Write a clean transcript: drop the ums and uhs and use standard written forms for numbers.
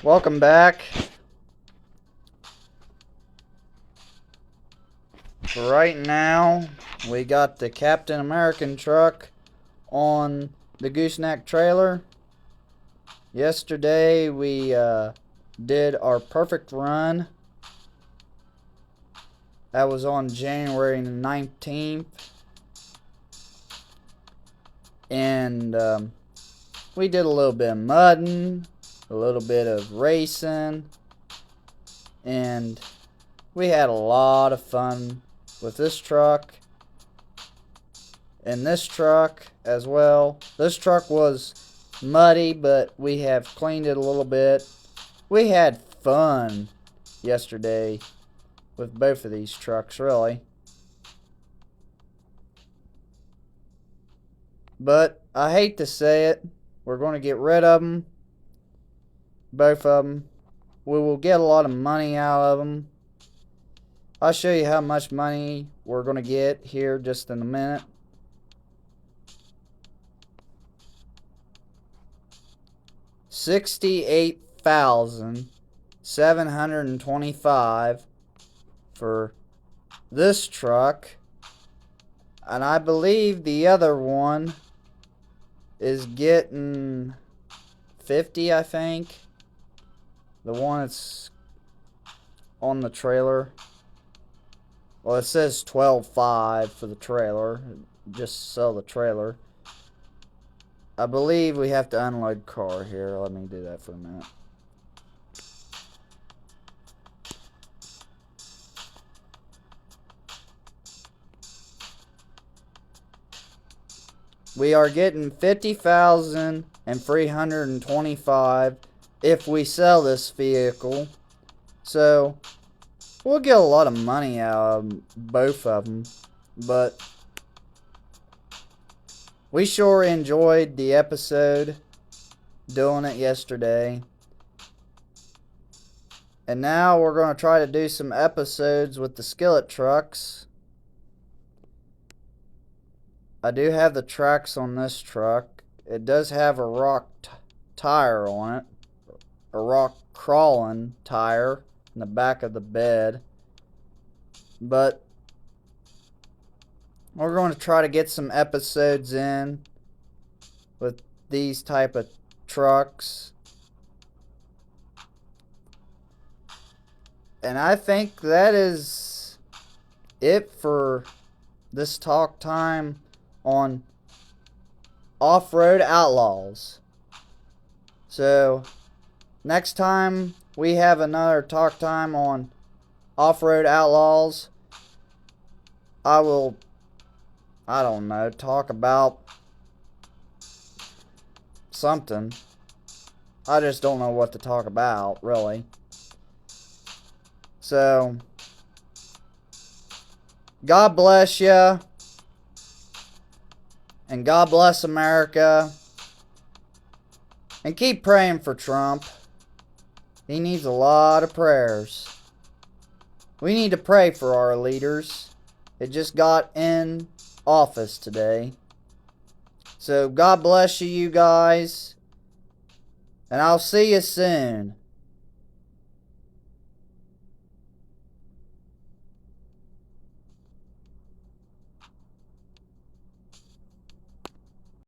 Welcome back. For right now, we got the Captain American truck on the gooseneck trailer. Yesterday we did our perfect run. That was on January 19th. And we did a little bit of mudding, a little bit of racing, and we had a lot of fun with this truck and this truck as well. This truck was muddy, but we have cleaned it a little bit. We had fun yesterday with both of these trucks, really. But I hate to say it, we're going to get rid of them. Both of them. We will get a lot of money out of them. I'll show you how much money we're going to get here just in a minute. $68,725 for this truck. And I believe the other one is getting 50, I think. The one that's on the trailer. Well, it says 12.5 for the trailer. Just sell the trailer. I believe we have to unload car here. Let me do that for a minute. We are getting $50,325 if we sell this vehicle. So we'll get a lot of money out of both of them. But we sure enjoyed the episode doing it yesterday. And now we're going to try to do some episodes with the skillet trucks. I do have the tracks on this truck. It does have a rock tire on it. A rock crawling tire in the back of the bed. But we're going to try to get some episodes in with these type of trucks. And I think that is it for this talk time on Offroad Outlaws. So next time we have another talk time on Offroad Outlaws, I will, I don't know, talk about something. I just don't know what to talk about, really. So God bless you. And God bless America. And keep praying for Trump. He needs a lot of prayers. We need to pray for our leaders. It just got in office today. So God bless you guys. And I'll see you soon.